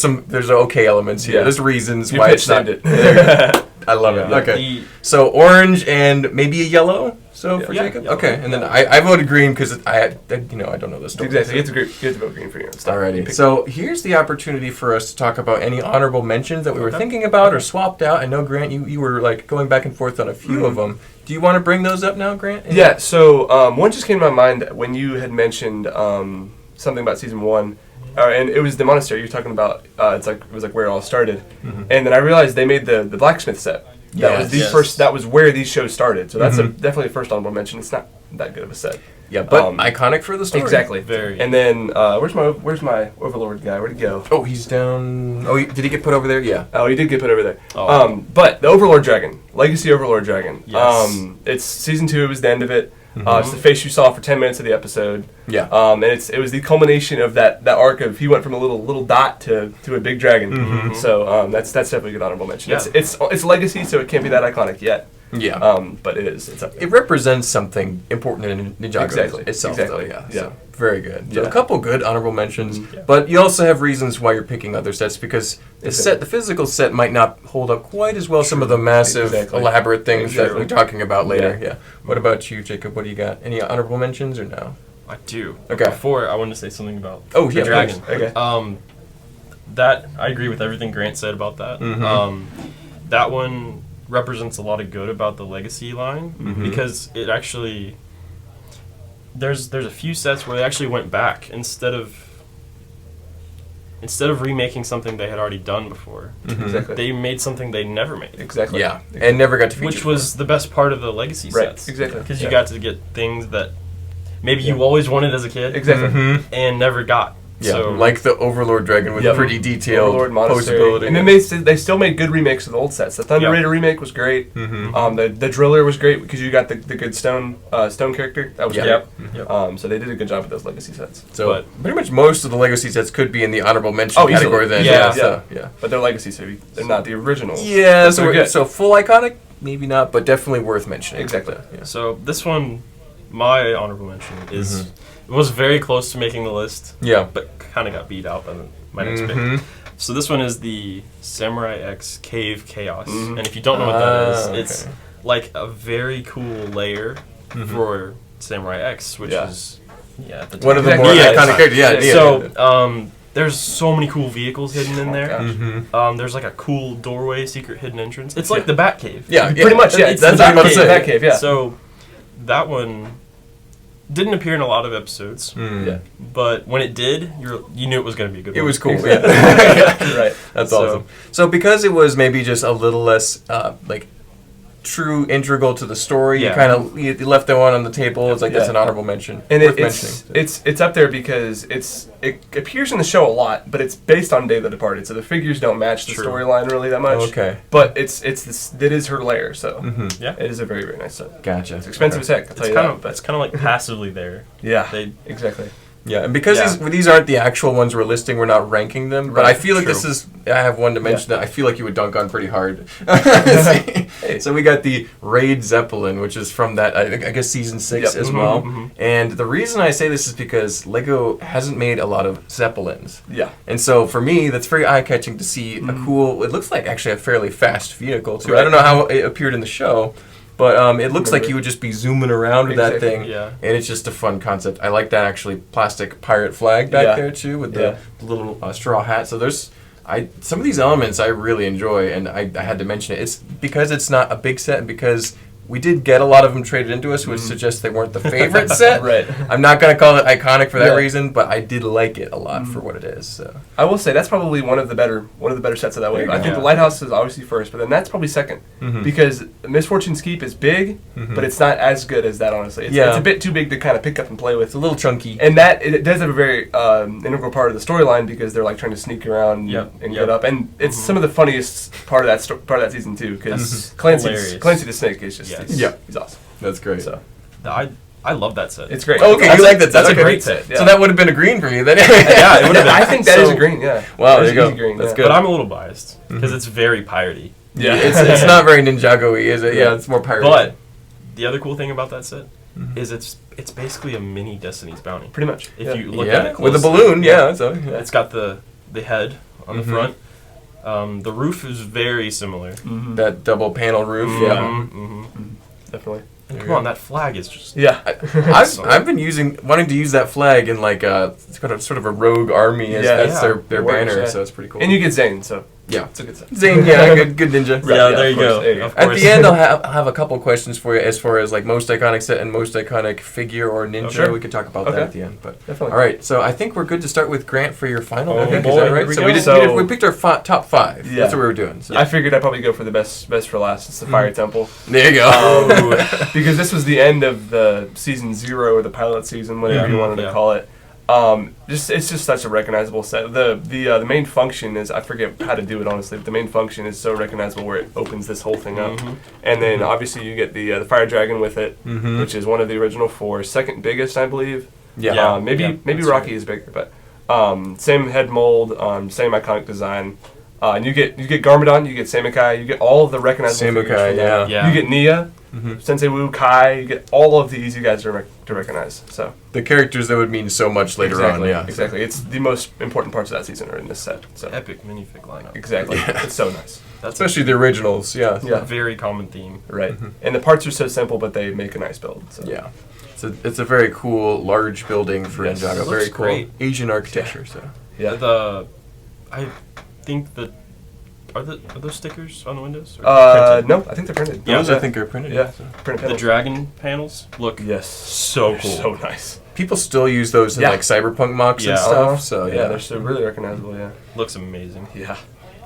like, there's okay elements here. Yeah. There's reasons You why pitch it's not. it. I love it. Yeah. Okay. So orange and maybe a yellow. So for Yeah. Jacob. Yellow. Okay. And then I voted green because I don't know the story. Exactly. You have to vote green for you. Alrighty. So here's the opportunity for us to talk about any honorable mentions that we were thinking about or swapped out. I know, Grant, you were like going back and forth on a few of them. Do you want to bring those up now, Grant? Yeah. So one just came to my mind when you had mentioned something about season 1. And it was the Monastery you're talking about. It was like where it all started, and then I realized they made the blacksmith set. That was the Yes. first. That was where these shows started. So that's definitely a first honorable mention. It's not that good of a set. Yeah, but Um, iconic for the story. Exactly. Very. And then where's my Overlord guy? Where'd he go? Oh, he's down. Oh, did he get put over there? Yeah. Oh, he did get put over there. Oh. But the Overlord Dragon, Legacy Overlord Dragon. Yes. It's season 2. It was the end of it. It's the face you saw for 10 minutes of the episode. Yeah. And it was the culmination of that arc of he went from a little dot to a big dragon. So that's definitely a good honorable mention. Yeah. It's legacy, so it can't be that iconic yet. Yeah. But it is. It's up there. It represents something important in Ninjago Exactly. itself, Exactly. though. Yeah. Yeah. So, very good. So Yeah. a couple good honorable mentions, Yeah. but you also have reasons why you're picking other sets because the Exactly. the physical set might not hold up quite as well. Some of the massive, Exactly. elaborate things that Exactly. we're talking about later. Yeah. Yeah. What about you, Jacob? What do you got? Any honorable mentions or no? I do. Okay. Before, I wanted to say something about Oh, the yeah, dragon. please. Okay. That I agree with everything Grant said about that. That one represents a lot of good about the legacy line because it actually there's a few sets where they actually went back instead of remaking something they had already done before. Exactly. They made something they never made. Exactly. Yeah. And never got to feature. Which was the best part of the legacy Right, sets. exactly. Because you Yeah. got to get things that maybe you always wanted as a kid Exactly. and never got. Yeah, So, like the Overlord Dragon with Yep. pretty detailed Overlord Monastery. posability. And then they still made good remakes of the old sets. The Thunder Yeah. Raider remake was great. The Driller was great because you got the good stone character. That was Yeah. great. Yep. So they did a good job with those legacy sets. So But- pretty much most of the legacy sets could be in the honorable mention Oh, easily. category then. Yeah. So, yeah. But they're legacy, so they're not the originals. Yeah, But so they're good. so full iconic, maybe not, but definitely worth mentioning. Exactly. Yeah. So this one, my honorable mention is it was very close to making the list, Yeah. but kind of got beat out by my next Mhm. pick. So this one is the Samurai X Cave Chaos, Mhm. and if you don't know what that is, Ah, it's okay. like a very cool layer for Samurai X, which Yeah. is at the One of the top. more Yeah, iconic characters. Yeah, yeah. So there's so many cool vehicles hidden in there. Mhm. There's like a cool doorway, secret hidden entrance. It's like the Bat Cave. Yeah, Pretty much, yeah. It's That's the what I'm about to Batcave. say. That cave, yeah. So that one didn't appear in a lot of episodes, Yeah. but when it did, you knew it was going to be a good It one. was cool. Exactly. Yeah. Right. That's So- awesome. So because it was maybe just a little less like true integral to the story, you Yeah. kind of you left that one on the table. It's like that's Yeah. an honorable mention. And worth it's mentioning. it's up there because it appears in the show a lot, but it's based on Day of the Departed, so the figures don't match the True. storyline really that much. Okay. But that is her lair, so Yeah. it is a very, very nice set. Gotcha. It's expensive as heck, I'll tell It's you kind that. of But it's kind of like passively there. yeah, They exactly. Yeah, and because Yeah. these aren't the actual ones we're listing, we're not ranking them. But I Right, feel like true. this is. I have one to mention that I feel like you would dunk on pretty hard. So we got the Raid Zeppelin, which is from that I guess season 6 Yep. as well. And the reason I say this is because Lego hasn't made a lot of Zeppelins. Yeah. And so for me, that's very eye-catching to see a cool. It looks like actually a fairly fast vehicle too. I Right. don't know how it appeared in the show, but it looks like Remember. you would just be zooming around with that Exactly. thing. Yeah. And it's just a fun concept. I like that actually plastic pirate flag back Yeah. there too with Yeah. the little straw hat. So there's. Some of these elements I really enjoy, and I had to mention it. It's because it's not a big set, and because we did get a lot of them traded into us, which suggests they weren't the favorite set. Right. I'm not going to call it iconic for that Yeah. reason, but I did like it a lot for what it is. So. I will say that's probably one of the better sets of that wave. I think the Lighthouse is obviously first, but then that's probably second because Misfortune's Keep is big, but it's not as good as that. Honestly, it's a bit too big to kind of pick up and play with. It's a little chunky, and that it does have a very integral part of the storyline because they're like trying to sneak around and get up, and it's some of the funniest part of that season too Because Clancy the Snake is just he's awesome. That's great. So I love that set. it's great. Oh, okay, you like that? That's okay. a great set. So that would have been a green for you then. Yeah, it would have been. I think that is a green. Yeah. Wow, That there is you go. easy green, That's yeah. good. But I'm a little biased because it's very piratey. Yeah. It's not very Ninjago-y, is it? Yeah, it's more pirate. But the other cool thing about that set is it's basically a mini Destiny's Bounty. Pretty much. If you look at it with a closely. balloon, so It's got the head on the front. The roof is very similar. that double panel roof. Definitely. And come on, that flag is just Yeah. I've been wanting to use that flag in like it's got a sort of a rogue army as that's their It works, banner, yeah. so it's pretty cool. And you get Zane, so yeah, it's a good set. Zane, good ninja. Right, yeah, yeah, there of you course, go. there you go. Of At course. the end, I'll have a couple questions for you as far as like most iconic set and most iconic figure or ninja. Sure. We could talk about that Okay. at the end. But Definitely. all right, so I think we're good to start with Grant for your final. Oh, pick. boy, Is that right? here we So go. we did. So- we picked our top 5. Yeah. That's what we were doing. So. I figured I'd probably go for the best for last. It's the Fire Temple. There you go. Because this was the end of the season 0 or the pilot season, whatever you wanted to call it. It's just such a recognizable set. The main function is, I forget how to do it honestly, but the main function is so recognizable where it opens this whole thing up, and then obviously you get the Fire Dragon with it, which is one of the original 4, second biggest I believe. Yeah. Maybe that's Rocky right. is bigger, but same head mold, same iconic design. And you get Garmadon, you get Samukai, you get all of the recognizable figures Samukai, from that. yeah. You get Nia, Sensei Wu, Kai, you get all of these you guys to recognize. So The characters that would mean so much later on. Yeah. exactly. It's the most important parts of that season are in this set. So Epic minifig lineup. exactly, it's so nice. That's Especially the originals. Yeah. Yeah. a very common theme. Right, and the parts are so simple, but they make a nice build. So. Yeah. It's a very cool, large building for Yes. Ninjago. It Very looks cool great. Asian architecture. So. Yeah. I think that are those stickers on the windows? Or No, I think they're printed. Yeah. Those I think are printed. Yeah, So. printed the panels. dragon panels look Yes, so They're cool. so nice. People still use those in Yeah. like cyberpunk mocks and Yeah. stuff. So yeah, they're so really recognizable. Yeah. Looks amazing. Yeah.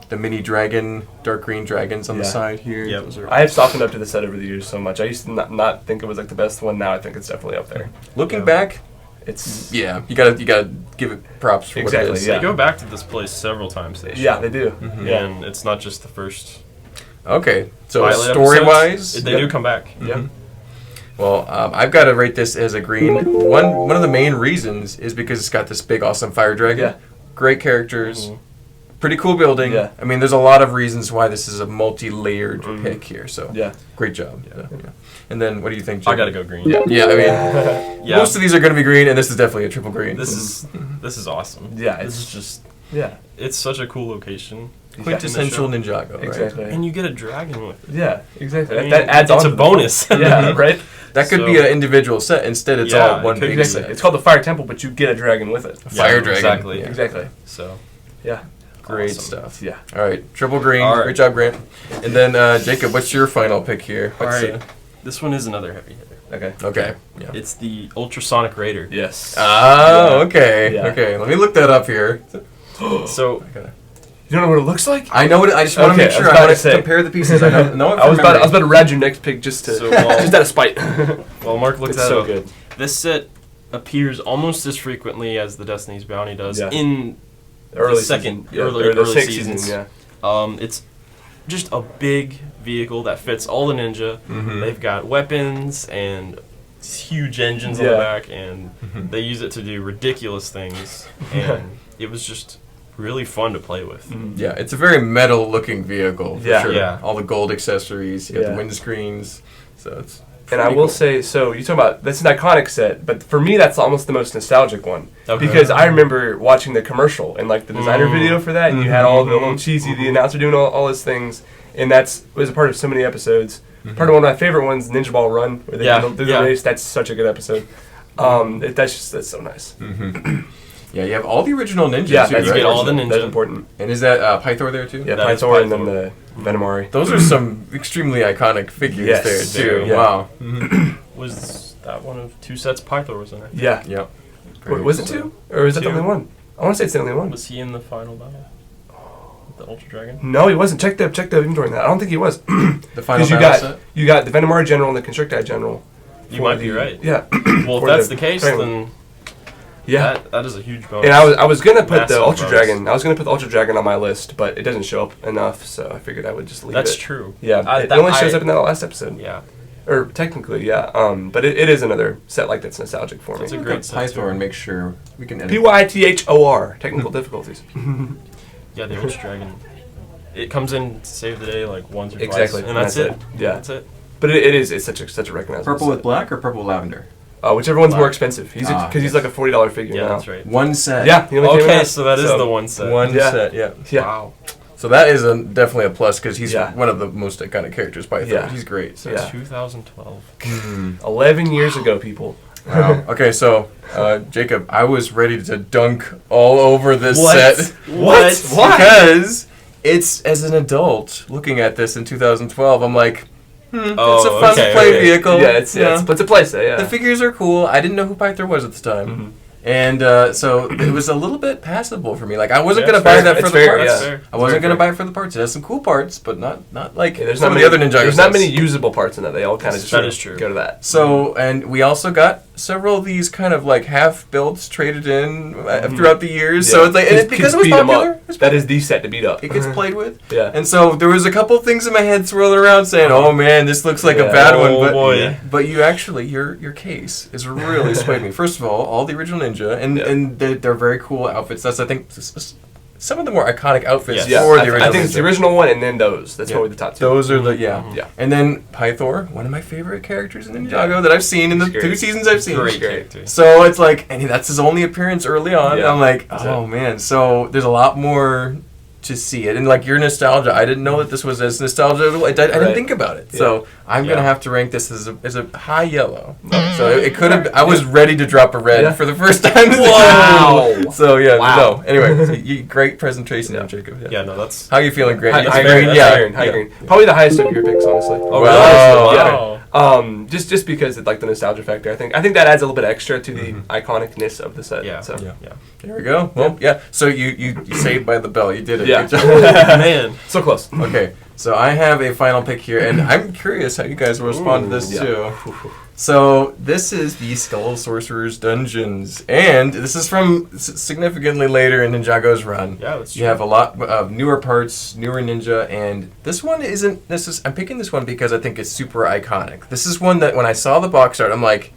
the mini dragon, dark green dragons on the Yeah. side here. Yep. Those are I have softened up to the set over the years so much. I used to not think it was like the best one. Now I think it's definitely up there. looking Yeah. back. It's Yeah, you gotta give it props for what Exactly, it is. yeah. They go back to this place several times this yeah, year. they do. Yeah. And it's not just the first Okay, so pilot story episodes. wise, They do come back. Yeah. well, I've got to rate this as a green. One of the main reasons is because it's got this big, awesome fire dragon. Yeah. Great characters. Mhm. Pretty cool building. Yeah. I mean, there's a lot of reasons why this is a multi-layered pick here. So Yeah. great job. Yeah. Yeah. And then, what do you think, I Jim? gotta go green. Yeah. Yeah, I mean, Yeah. most of these are going to be green, and this is definitely a triple green. This is awesome. Yeah, This it's- is just Yeah. it's such a cool location. quintessential in the Ninjago. Right? Exactly. And you get a dragon with it. Yeah. Exactly. I mean, that adds it's on a to the- bonus. Yeah. Right. That could So- be an individual set. Instead, it's Yeah, all it one could big be. set. It's called the Fire Temple, but you get a dragon with it. Fire Yeah, dragon. exactly. Yeah. Exactly. So Yeah. Great Awesome. stuff. Yeah. All right, triple green. All right. Great job, Grant. And then Jacob, what's your final pick here? all What's, right, this one is another heavy hitter. Okay. Okay. Yeah. It's the Ultrasonic Raider. Yes. Oh, Yeah. okay. Yeah. Okay. Let me look that up here. So You don't know what it looks like? I know it. I just want to Okay, make I sure. was I about want to to say. compare the pieces. I know. I was about to rad your next pick just to So, just out of spite. while Mark looks It's that so up, good. this set appears almost as frequently as the Destiny's Bounty does Yeah. in Early second- season. early- or the early sixth seasons. season. Yeah. It's just a big vehicle that fits all the ninja. Mhm. They've got weapons and huge engines on the Yeah. back, and they use it to do ridiculous things. And it was just really fun to play with. Yeah, it's a very metal-looking vehicle. For Yeah. sure. Yeah. All the gold accessories. You got Yeah. the windscreens. So it's. And I pretty will cool. say, so you talk about that's an iconic set, but for me that's almost the most nostalgic one Okay. because I remember watching the commercial and like the designer video for that, and you had all the little cheesy, the announcer doing all his things, and that's was a part of so many episodes. Part of one of my favorite ones, Ninja Ball Run, where they do the race. That's such a good episode. That's so nice. Yeah, you have all the original ninjas. Yeah, too, that's you right? get all the That's ninja. important. And is that Pythor there too? Yeah, That is Pythor and then Pythor. Venomari. Those are some extremely iconic figures Yes, there too. very, yeah. Wow. Was that one of 2 sets Pythor was in it? Yeah. Yep. Wait, was it 2? Or is that the Two. only one? I want to say it's the only one. Was he in the final battle? With the Ultra Dragon? No, he wasn't. Check the inventory on that. I don't think he was. The final Because battle set? you got the Venomari General and the Constrictile General. You for might be right. Yeah. Well, if For that's the the case, Dragon. then Yeah. that is a huge bonus. And I was gonna put the Massive Ultra bonus. Dragon. I was gonna put the Ultra Dragon on my list, but it doesn't show up enough, so I figured I would just leave That's it. true. Yeah, it only shows up in that last episode. Yeah. Or technically, yeah. But it is another set like that's nostalgic for me. It's a Look great at set, too. Pythor and make sure we can edit. Pythor. Technical difficulties. Yeah, the Ultra Dragon. It comes in to save the day like once or Exactly. twice, and that's it. Yeah. That's it. But it's such a recognizable. Purple with set. black or purple lavender? Whichever one's more Black. expensive. He's Ah, because he's like a $40 figure Yeah, now. that's right. One set. Yeah. He only came Okay, out. so that is the one set. One Yeah. set, yeah. Yeah. Wow. So that is definitely a plus because he's Yeah. one of the most iconic characters, Pythor. Yeah. He's great. So. Yeah. 2012. 11 years ago, people. Wow. Okay, so Jacob, I was ready to dunk all over this What? set. What? Why? Because it's, as an adult looking at this in 2012, I'm like, it's a fun okay, play okay. vehicle. Yeah, it's a place. Yeah. The figures are cool. I didn't know who Pythor was at the time. Mhm. And so it was a little bit passable for me. Like, I wasn't Yeah, going to it's buy fair. that for It's the fair, parts. yeah. Fair. I wasn't very going to fair. buy it for the parts. It has some cool parts, but not like Yeah, there's some not of the other Ninjago There's not sets. many usable parts in that. They all kind of just That is true. go to that. So, and we also got several of these kind of like half builds traded in throughout the years. So it's like, and it's because it was beat 'em popular. up. That is the set to beat up. It gets played with. Yeah. And so there was a couple things in my head swirling around saying, "Oh man, this looks like a Yeah. bad one." Oh, But boy. but you actually your case is really swayed me. First of all the original Ninja and they're very cool outfits. That's I think some of the more iconic outfits Yes. for I the original. think it's the Ninja. original one and then those. That's Yeah. probably the top 2. Those are the yeah. Yeah. And then Pythor, one of my favorite characters in Ninjago that I've seen in the He's great. 2 seasons I've seen. Great great. character. So it's like, and that's his only appearance early on. Yeah. I'm like, That's oh man. So there's a lot more to see it, and like your nostalgia, I didn't know that this was as nostalgia. I didn't Right. think about it. Yeah. So I'm gonna Yeah. have to rank this as a high yellow. So it could have. I was ready to drop a red Yeah. for the first time. Wow. So yeah. Wow. No. Anyway, so great presentation, Yeah. Jacob. Yeah, no, that's. How you feeling, Grant? High, It's high very- green, yeah. high green, high yeah. green. Probably the highest of your picks, honestly. Oh, Wow. Wow. Just because it, like the nostalgia factor, I think that adds a little bit extra to the iconicness of the set. Yeah. So. Yeah. Yeah. There we go. Well, yeah. So you saved by the bell. You did it. Yeah. Good job. Man. So close. Okay, so I have a final pick here, and I'm curious how you guys will respond to this yeah. too. So this is the Skull Sorcerer's Dungeons, and this is from significantly later in Ninjago's run. Yeah, that's true. You have a lot of newer parts, newer ninja, and this one isn't. I'm picking this one because I think it's super iconic. This is one that when I saw the box art, I'm like,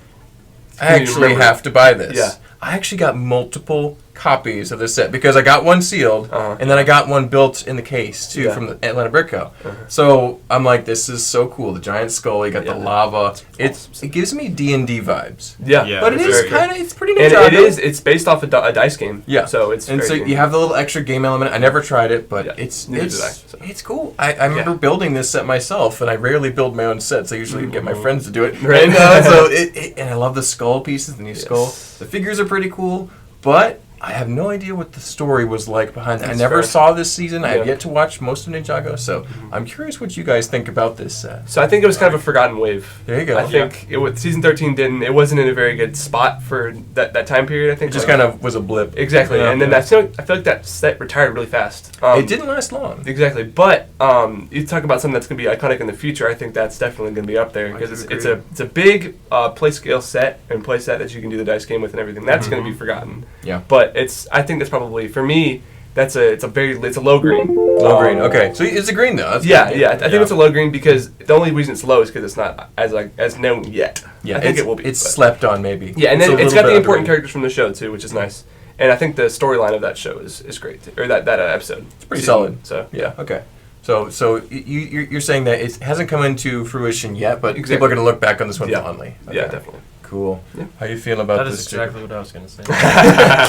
I Can you actually remember? have to buy this. Yeah. I actually got multiple copies of this set because I got one sealed Uh-huh. and then I got one built in the case too Yeah. from the Atlanta Brick Co. So I'm like, this is so cool. The giant skull, you got the Yeah. lava. Awesome. It gives me D&D vibes. Yeah. Yeah, But it it's is very good. kind of, it's pretty And Ninjago. it's based off a dice game. Yeah. So it's And very so good. you have the little extra game element. I never tried it, but Yeah. it's Neither it's did I, so. it's cool. I remember Yeah. building this set myself, and I rarely build my own sets. I usually get my friends to do it. Right. And, so and I love the skull pieces, the new skull. The figures are pretty cool, but I have no idea what the story was like behind that. I That's never fair. saw this season. I have Yeah. yet to watch most of Ninjago, so I'm curious what you guys think about this set. So I think it was kind of a forgotten wave. There you go. I think season 13 it wasn't in a very good spot for that time period. I think It just kind of was a blip. exactly, Yeah. and then I feel like that set retired really fast. It didn't last long. Exactly, but you talk about something that's going to be iconic in the future. I think that's definitely going to be up there because could it's agree. a big play scale set and play set that you can do the dice game with and everything. That's going to be forgotten. Yeah. But I think that's probably for me. It's a low green. Low green. Okay, so it's a green though. That's Yeah, good. yeah. I think it's a low green because the only reason it's low is because it's not as known yet. Yeah, I think it will be. It's but- slept on maybe. Yeah, and It's then a it's little got the bit important underrated. characters from the show too, which is nice. And I think the storyline of that show is great, or that episode. It's pretty solid. So Yeah. Okay. So you're saying that it hasn't come into fruition yet, but people Exactly. are going to look back on this one Yeah. fondly. yeah, Okay. definitely. Cool. Yeah. How you feeling about That this? is Jacob? exactly what I was going to say.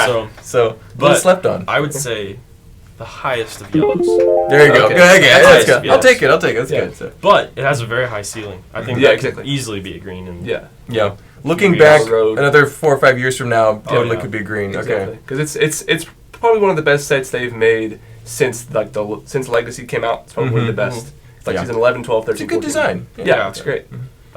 So, So, But but slept on. I would say the highest of yellows. There you go. Okay. Go ahead. That's Let's nice, go. I'll yes. take it. That's Yeah. good. So, But it has a very high ceiling. I think Yeah, that exactly. could easily be a green. And Yeah, yeah. Looking Green back, on the road. another 4 or 5 years from now, totally yeah. could be green. exactly. Okay. Because it's probably one of the best sets they've made since since Legacy came out. It's probably the best. It's like season 11, 12, 13, It's a good 14. design. Yeah, it's great.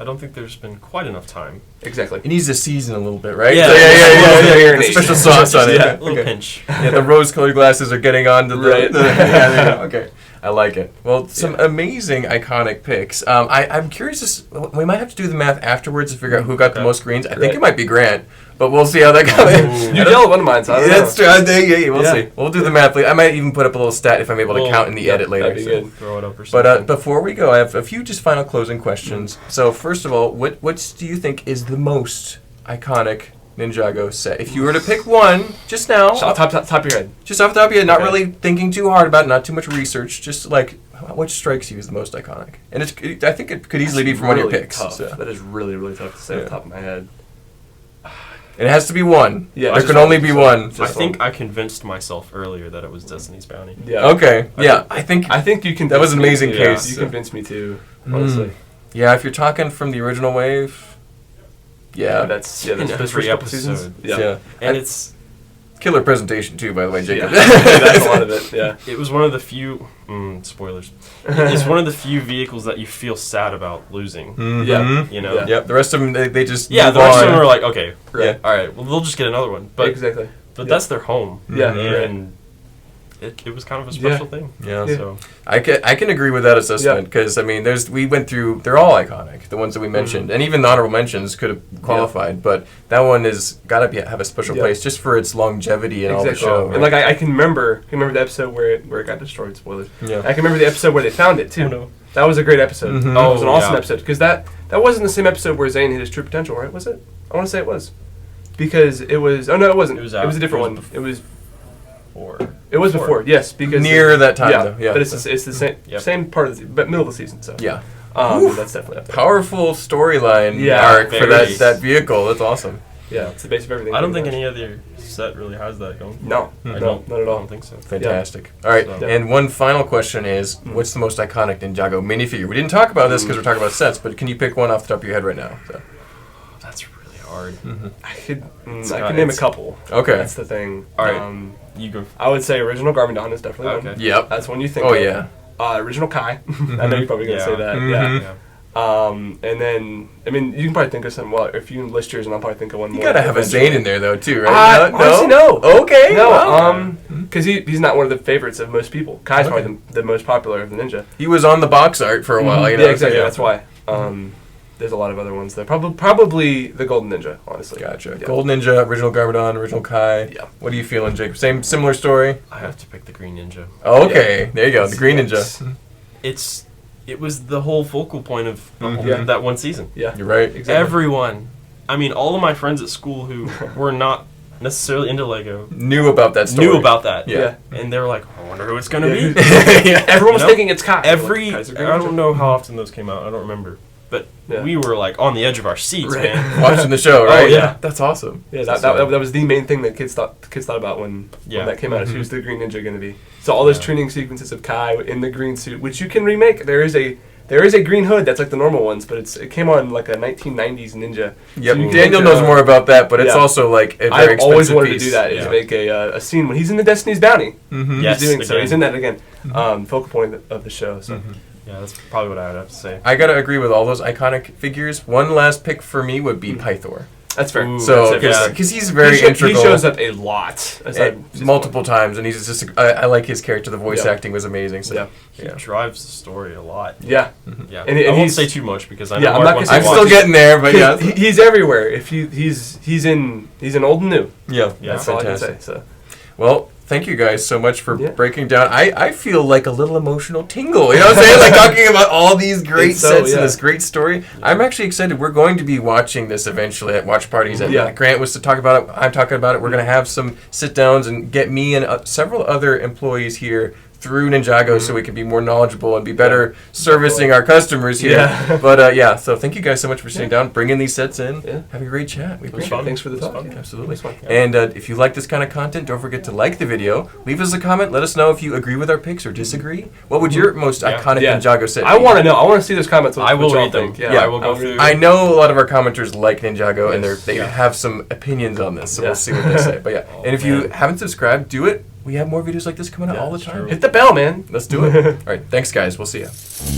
I don't think there's been quite enough time. Exactly. It needs to season a little bit, right? Yeah. So, Yeah. The special sauce on it. Yeah, a little pinch. Yeah, the rose-colored glasses are getting on to the... Right. Yeah, there you go. Okay. I like it. Well, some amazing iconic picks. I'm curious, we might have to do the math afterwards to figure out who got the most greens. I think it might be Grant, but we'll see how that goes. You yelled one of mine, so I don't know. That's true. We'll see. We'll do the math later. I might even put up a little stat if I'm able to count in the edit later. That'd be good. Throw it up or something. But before we go, I have a few just final closing questions. So first of all, what do you think is the most iconic Ninjago set? If you were to pick one just now, Top of your head. just off the top of your head, not Okay. really thinking too hard about it, not too much research, just like what strikes you as the most iconic? And I think it could easily be from one of your Really picks. Tough. So. That is really, really tough to say off the top of my head. It has to be one. Yeah, there just can only be one. Just I think one. I convinced myself earlier that it was Destiny's Bounty. Yeah. Okay. Yeah, I think I think you convinced That was an me amazing too. case. You convinced me too, honestly. yeah, if you're talking from the original wave, That's In those every first couple episode. seasons. yeah. And it's Killer presentation too, by the way, Yeah. Jacob. That's a lot of it. Yeah. it was one of the few spoilers. It's one of the few vehicles that you feel sad about losing. Yeah. You know. Yeah. Yep. The rest of them, they just Yeah, move the rest of on. them are like, okay, Yeah. all right, well they'll just get another one. But Exactly. that's their home. Yeah. And it was kind of a special thing. Yeah. Yeah. So I can agree with that assessment because I mean we went through, they're all iconic, the ones that we mentioned, and even the honorable mentions could have qualified, but that one is gotta have a special place just for its longevity and all the show. And like I can remember the episode where it got destroyed. Spoilers. Yeah. I can remember the episode where they found it too. Oh, no. That was a great episode. Mhm. That was an Oh, awesome yeah. episode because that wasn't the same episode where Zane hit his true potential, right? Was it? I want to say it was because it was. Oh no, it wasn't. It was It was a different it was one. It was. or It was before. Yes, because Near that time, though, yeah. But it's the same Yep. same part of but middle of the season. So yeah. that's definitely up there. Powerful storyline Yeah, arc for very. that vehicle. That's awesome. Yeah, it's the base of everything. I don't pretty think much. any other set really has that going. No, I no, don't. not at I all. don't think so. Fantastic. All right, So- and one final question is, what's the most iconic Ninjago minifigure? We didn't talk about this because we're talking about sets, but can you pick one off the top of your head right now? So. That's really hard. I could got- name a it's- couple. Okay. That's the thing. All right. You go. I would say original Garmadon is definitely Okay. one. Yep. That's one you think Oh of. yeah. Original Kai. I know you're probably going to say that. Mhm. Yeah. Yeah. And then, I mean, you can probably think of some, well, if you list yours, and I'll probably think of one You more. gotta have a eventually. Zane in there though too, right? Honestly, no. Okay. No, wow. because he's not one of the favorites of most people. Kai's probably the most popular of the ninja. He was on the box art for a while. You know, Yeah, exactly. so, That's why. There's a lot of other ones there. Probably the Golden Ninja, honestly. Gotcha. Yeah. Gold Ninja, original Garmadon, original Kai. Yeah. What are you feeling, Jacob? Similar story. I have to pick the Green Ninja. Oh, okay. There you go. The Green Yes. Ninja. It was the whole focal point of the whole, Yeah. that one season. Yeah. You're right. Exactly. Everyone, I mean, all of my friends at school who were not necessarily into Lego Knew about that story. knew about that. Yeah. And they were like, I wonder who it's going to Yeah, be. yeah. Everyone was You know, thinking it's Kai. Every, Kai's a I Green don't Ninja. know how often those came out. I don't remember. But Yeah. we were like on the edge of our seats, Right. man. Watching the show, right? yeah. That's awesome. Yeah, that was the main thing that kids thought about when Yeah. that came out. Is who's the Green Ninja going to be? So all those training sequences of Kai in the green suit, which you can remake. There is a green hood that's like the normal ones, but it came on like a 1990s Ninja. Yep. So you Daniel can, knows more about that, but it's yeah. also like a very I've expensive always wanted piece. to do that. Is Yeah. make a scene when he's in the Destiny's Bounty. Mm-hmm. Yes, He's doing so. again. He's in that again. Focal point of the show. So Yeah, that's probably what I would have to say. I gotta agree with all those iconic figures. One last pick for me would be Pythor. that's fair. Ooh, So, That's fair. because he's very he integral. shows up a lot. Multiple times, and he's just. I like his character. The voice Yeah. acting was amazing. So, Yeah. He yeah. drives the story a lot. Yeah. Yeah. And I won't he's- say too much because I Yeah, know I'm Mark not wants gonna I'm to say still watch getting there, but yeah, He's everywhere. If he's in old and new. yeah, Yeah. That's all I can fantastic. say. So. Well, thank you guys so much for Yeah. breaking down. I feel like a little emotional tingle. You know what I'm saying? Like talking about all these great It's so, sets yeah. and this great story. I'm actually excited. We're going to be watching this eventually at watch parties. And Yeah. Grant was to talk about it. I'm talking about it. We're going to have some sit downs and get me and several other employees here through Ninjago so we can be more knowledgeable and be better servicing our customers here. Yeah. But yeah, so thank you guys so much for sitting down, bringing these sets in, Yeah. having a great chat. We appreciate fun. it. Thanks for the It was talk. fun. Yeah. Absolutely. It was fun. And if you like this kind of content, don't forget to like the video. Leave us a comment. Let us know if you agree with our picks or disagree. What would your most Yeah. iconic Yeah. Ninjago set be? I want to know. I want to see those comments. What I will y'all read them. think. Yeah, I will go read through. them. I know a lot of our commenters like Ninjago and Yes. they Yeah. have some opinions on this, so Yeah. we'll see what they say. But yeah, Oh, and if you man. haven't subscribed, do it. we have more videos like this coming out all the time. Hit the bell, man. Let's do it. All right, thanks, guys. We'll see you.